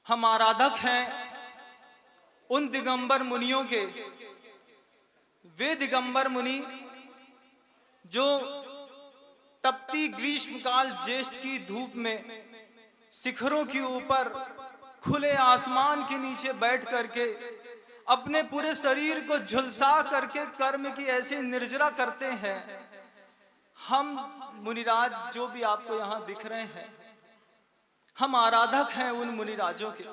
हम आराधक हैं उन दिगंबर मुनियों के। वे दिगंबर मुनि जो तपती ग्रीष्मकाल ज्येष्ठ की धूप में शिखरों के ऊपर खुले आसमान के नीचे बैठ करके अपने पूरे शरीर को झुलसा करके कर्म की ऐसी निर्जरा करते हैं। हम मुनिराज जो भी आपको यहाँ दिख रहे हैं, हम आराधक हैं उन मुनिराजों के।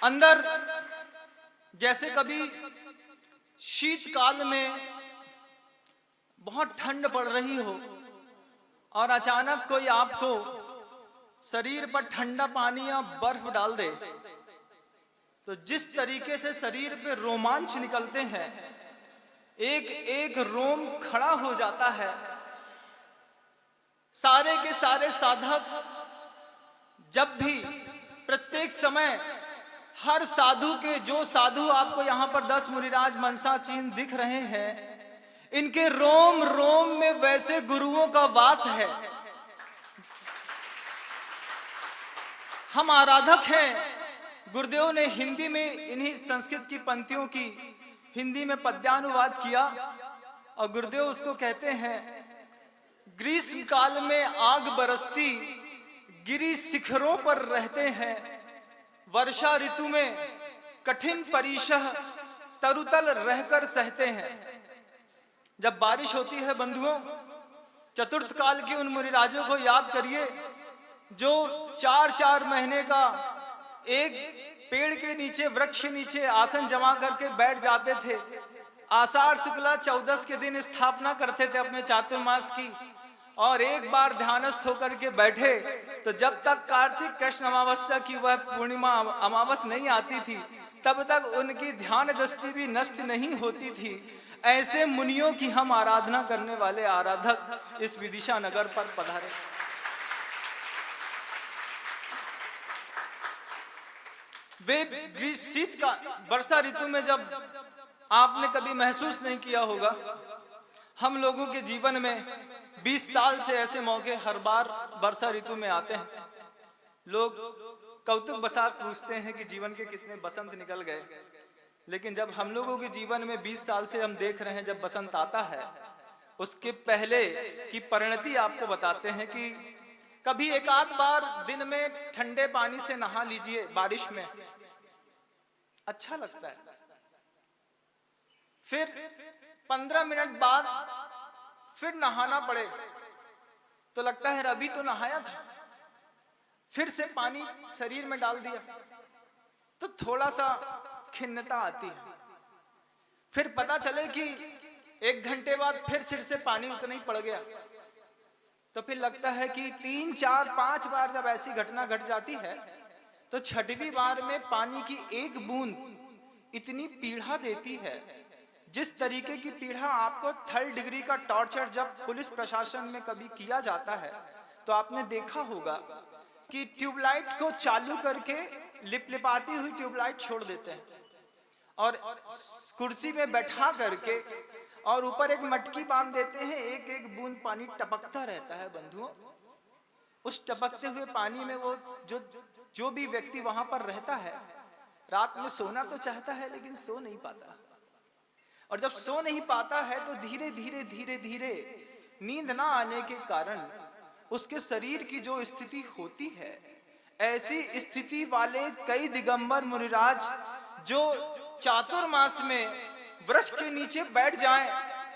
अंदर जैसे कभी शीतकाल में बहुत ठंड पड़ रही हो और अचानक कोई आपको शरीर पर ठंडा पानी या बर्फ डाल दे, तो जिस तरीके से शरीर पे रोमांच निकलते हैं, एक एक रोम खड़ा हो जाता है। सारे के सारे साधक जब भी प्रत्येक समय हर साधु के, जो साधु आपको यहाँ पर 10 मुनिराज मनसा चिन्ह दिख रहे हैं, इनके रोम रोम में वैसे गुरुओं का वास है। हम आराधक हैं। गुरुदेव ने हिंदी में इन्हीं संस्कृत की पंक्तियों की हिंदी में पद्यानुवाद किया और गुरुदेव उसको कहते हैं, ग्रीष्म काल में आग बरसती गिरी शिखरों पर रहते हैं, वर्षा ऋतु में कठिन परीक्षह तरुतल रहकर सहते हैं। जब बारिश होती है बंधुओं, चतुर्थ काल के उन मुनिराजों को याद करिए जो 4-4 महीने का एक पेड़ के नीचे, वृक्ष के नीचे आसन जमा करके बैठ जाते थे। आषाढ़ शुक्ला 14 के दिन स्थापना करते थे अपने चातुर्मास की, और एक बार ध्यानस्थ होकर के बैठे तो जब तक कार्तिक कृष्ण अमावस्या की वह पूर्णिमा अमावस नहीं आती थी, तब तक उनकी ध्यान दृष्टि भी नष्ट नहीं होती थी। ऐसे मुनियों की हम आराधना करने वाले आराधक इस विदिशा नगर पर पधारे। वे शीत का वर्षा ऋतु में, जब आपने कभी महसूस नहीं किया होगा, हम लोगों के जीवन में 20 साल से ऐसे मौके हर बार वर्षा ऋतु में आते हैं। लोग कौतुक बसात पूछते हैं कि जीवन के कितने बसंत निकल गए, लेकिन जब हम लोगों के जीवन में 20 साल से हम देख रहे हैं जब बसंत आता है, उसके पहले की परिणति आपको बताते हैं कि कभी एक आध बार दिन में ठंडे पानी से नहा लीजिए बारिश में, अच्छा लगता है। फिर 15 मिनट बाद फिर नहाना पड़े तो लगता है अभी तो नहाया था, फिर से पानी शरीर में डाल दिया तो थोड़ा सा खिन्नता आती है। फिर पता चले कि 1 घंटे बाद फिर सिर से पानी उतना ही पड़ गया, तो फिर लगता है कि 3, 4, 5 बार जब ऐसी घटना घट जाती है तो 6वीं बार में पानी की एक बूंद इतनी पीड़ा देती है। जिस तरीके की पीड़ा आपको 3rd डिग्री का टॉर्चर जब पुलिस प्रशासन में कभी किया जाता है, तो आपने देखा होगा कि ट्यूबलाइट को चालू करके लिपलिपाती हुई ट्यूबलाइट छोड़ देते हैं और कुर्सी में बैठा करके और ऊपर एक मटकी बांध देते हैं, एक एक बूंद पानी टपकता रहता है बंधुओं। उस टपकते हुए पानी में वो जो भी व्यक्ति वहां पर रहता है, रात में सोना तो चाहता है लेकिन सो नहीं पाता, और जब सो नहीं पाता है तो धीरे धीरे धीरे धीरे नींद ना आने के कारण उसके शरीर की जो स्थिति होती है, ऐसी स्थिति वाले कई दिगंबर मुनिराज जो चातुर्मास में वृक्ष के नीचे बैठ जाएं,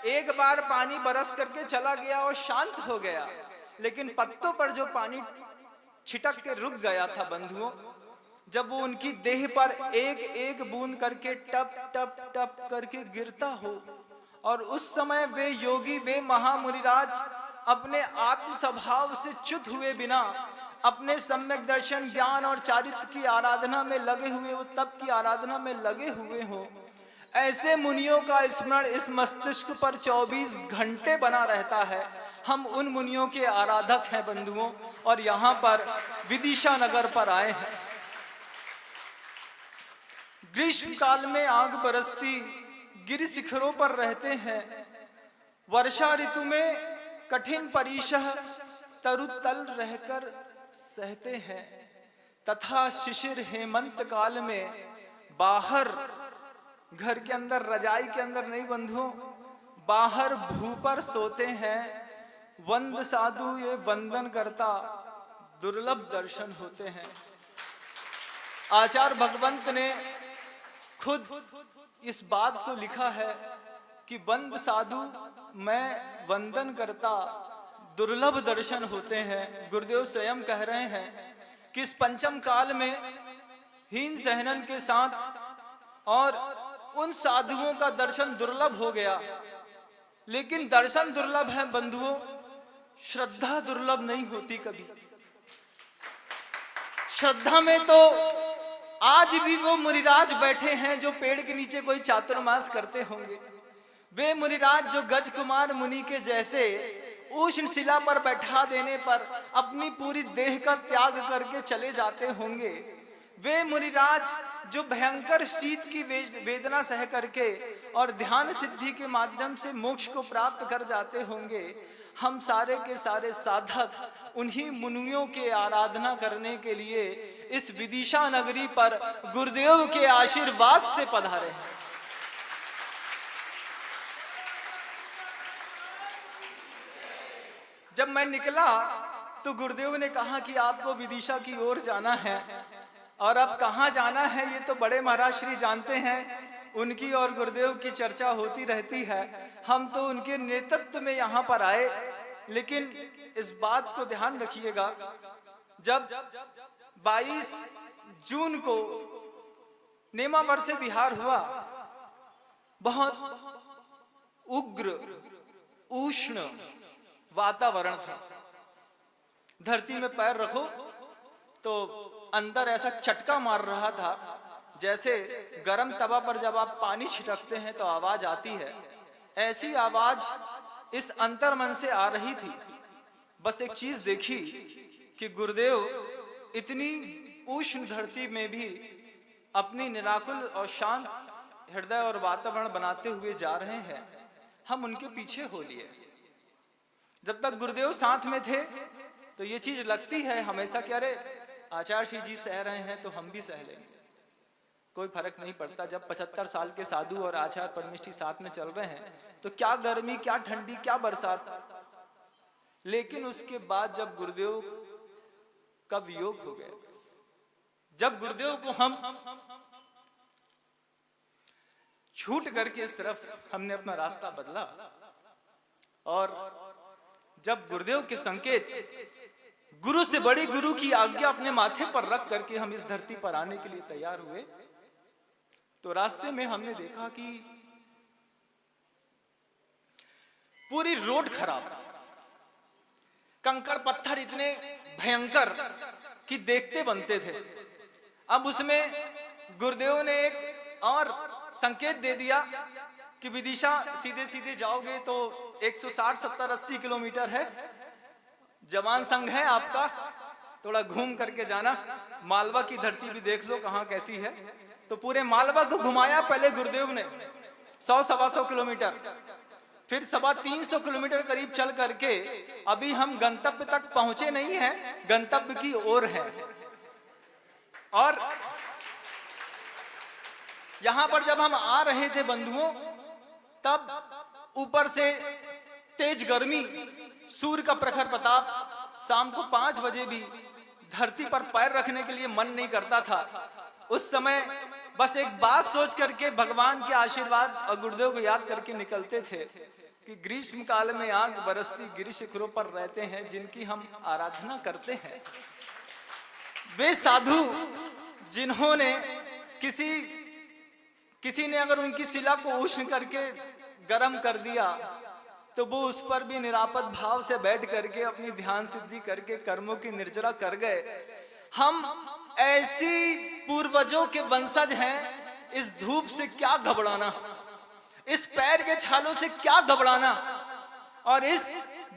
एक बार पानी बरस करके चला गया और शांत हो गया, लेकिन पत्तों पर जो पानी छिटक के रुक गया था बंधुओं, जब वो उनकी देह पर एक एक बूंद करके टप टप टप करके गिरता हो, और उस समय वे योगी, वे महामुनिराज अपने आत्म स्वभाव से च्युत हुए बिना अपने सम्यक दर्शन, ज्ञान और चारित्र की आराधना में लगे हुए, वो तप की आराधना में लगे हुए हो, ऐसे मुनियों का स्मरण इस मस्तिष्क पर 24 घंटे बना रहता है। हम उन मुनियों के आराधक हैं बंधुओं, और यहाँ पर विदिशा नगर पर आए हैं। ग्रीष्म काल में आग बरसती गिरि शिखरों पर रहते हैं, वर्षा ऋतु में कठिन परीक्षह तरुतल रहकर सहते हैं। तथा शिशिर हेमंत काल में बाहर, घर के अंदर रजाई के अंदर नहीं बंधुओं, बाहर भू पर सोते हैं। वंद साधु ये वंदन करता, दुर्लभ दर्शन होते हैं। आचार्य भगवंत ने खुद इस बात को लिखा है कि वंद साधु मैं वंदन करता, दुर्लभ दर्शन होते हैं। गुरुदेव स्वयं कह रहे हैं कि इस पंचम काल में हीन सहनन के साथ और उन साधुओं का दर्शन दुर्लभ हो गया। लेकिन दर्शन दुर्लभ है बंधुओं, श्रद्धा दुर्लभ नहीं होती कभी। श्रद्धा में तो आज भी वो मुनिराज बैठे हैं जो पेड़ के नीचे कोई चातुर्मास करते होंगे। वे मुनिराज जो गज कुमार मुनि के जैसे उष्ण शिला पर बैठा देने पर अपनी पूरी देह का त्याग करके चले जाते होंगे। वे मुनिराज जो भयंकर शीत की वेदना सह करके और ध्यान सिद्धि के माध्यम से मोक्ष को प्राप्त कर जाते होंगे। हम सारे के सारे साधक उन्हीं मुनियों के आराधना करने के लिए इस विदिशा नगरी पर गुरुदेव के आशीर्वाद से पधारे हैं। जब मैं निकला तो गुरुदेव ने कहा कि आपको विदिशा की ओर जाना है, और अब कहाँ जाना है ये तो बड़े महाराज श्री जानते हैं। उनकी और गुरुदेव की चर्चा होती रहती है। हम तो उनके नेतृत्व में यहाँ पर आए। लेकिन इस बात को ध्यान रखिएगा, जब 22 जून को नेमावर से बिहार हुआ, बहुत उग्र उष्ण वातावरण था। धरती में पैर रखो तो अंदर ऐसा चटका मार रहा था, जैसे गरम तवा पर जब आप पानी छिटकते हैं तो आवाज आती है, ऐसी आवाज इस अंतर मन से आ रही थी। बस एक चीज देखी कि गुरुदेव इतनी उष्ण धरती में भी अपनी निराकुल और शांत हृदय और वातावरण बनाते हुए जा रहे हैं। हम उनके पीछे हो लिए। जब तक गुरुदेव साथ में थे तो ये चीज लगती है हमेशा कि अरे आचार्य श्री जी सह रहे हैं तो हम भी सह लेंगे, कोई फर्क नहीं पड़ता। जब 75 साल के साधु और आचार्य परमिष्ठी साथ में चल रहे हैं तो क्या गर्मी, क्या ठंडी, क्या बरसात। लेकिन उसके बाद जब गुरुदेव का वियोग हो गया, जब गुरुदेव को हम छूट करके इस तरफ हमने अपना रास्ता बदला, और जब गुरुदेव के संकेत, गुरु से बड़ी गुरु की आज्ञा अपने माथे पर रख करके हम इस धरती पर आने के लिए तैयार हुए, तो रास्ते में हमने देखा कि पूरी रोड खराब, कंकड़ पत्थर इतने भयंकर कि देखते बनते थे। अब उसमें गुरुदेव ने एक और संकेत दे दिया कि विदिशा सीधे सीधे जाओगे तो 160, 70, 80 किलोमीटर है। जवान संघ है आपका, थोड़ा घूम करके जाना, मालवा की धरती भी देख लो कहाँ कैसी है। तो पूरे मालवा को घुमाया पहले गुरुदेव ने 100-125 किलोमीटर, फिर 350 किलोमीटर करीब चल करके अभी हम गंतव्य तक पहुंचे नहीं हैं, गंतव्य की ओर है। और यहां पर जब हम आ रहे थे बंधुओं, तब ऊपर से तेज गर्मी, सूर्य का प्रखर प्रताप, शाम को 5 बजे भी धरती पर पैर रखने के लिए मन नहीं करता था। उस समय बस एक बात सोच करके भगवान के आशीर्वाद और गुरुदेव को याद करके निकलते थे कि ग्रीष्म काल में आग बरसती गिरि शिखरों पर रहते हैं जिनकी हम आराधना करते हैं। वे साधु जिन्होंने किसी ने अगर उनकी शिला को उष्ण करके गर्म कर दिया तो वो उस पर भी निरापद भाव से बैठ करके अपनी ध्यान सिद्धि करके कर्मों की निर्जरा कर गए। हम ऐसी पूर्वजों के वंशज हैं, इस धूप से क्या घबराना, इस पैर के छालों से क्या घबराना, और इस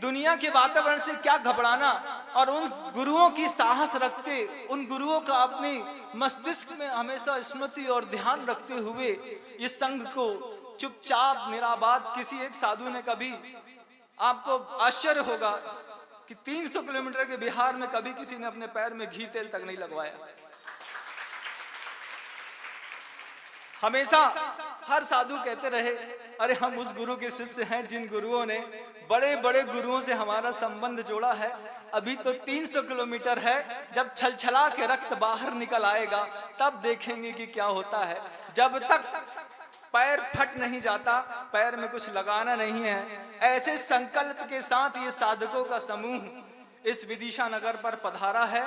दुनिया के वातावरण से क्या घबराना। और उन गुरुओं की साहस रखते, उन गुरुओं का अपनी मस्तिष्क में हमेशा स्मृति और ध्यान रखते हुए इस संघ को चुपचाप निराबाद, किसी एक साधु ने कभी, आपको आश्चर्य होगा, कि 300 किलोमीटर के बिहार में कभी किसी ने अपने पैर में घी तेल तक नहीं लगवाया। हमेशा हर साधु कहते रहे, अरे हम उस गुरु के शिष्य हैं जिन गुरुओं ने बड़े बड़े गुरुओं से हमारा संबंध जोड़ा है। अभी तो 300 किलोमीटर है, जब छलछला के रक्त बाहर निकल आएगा तब देखेंगे कि क्या होता है। जब तक पैर फट नहीं जाता, पैर में कुछ लगाना नहीं है। ऐसे संकल्प के साथ ये साधकों का समूह इस विदिशा नगर पर पधारा है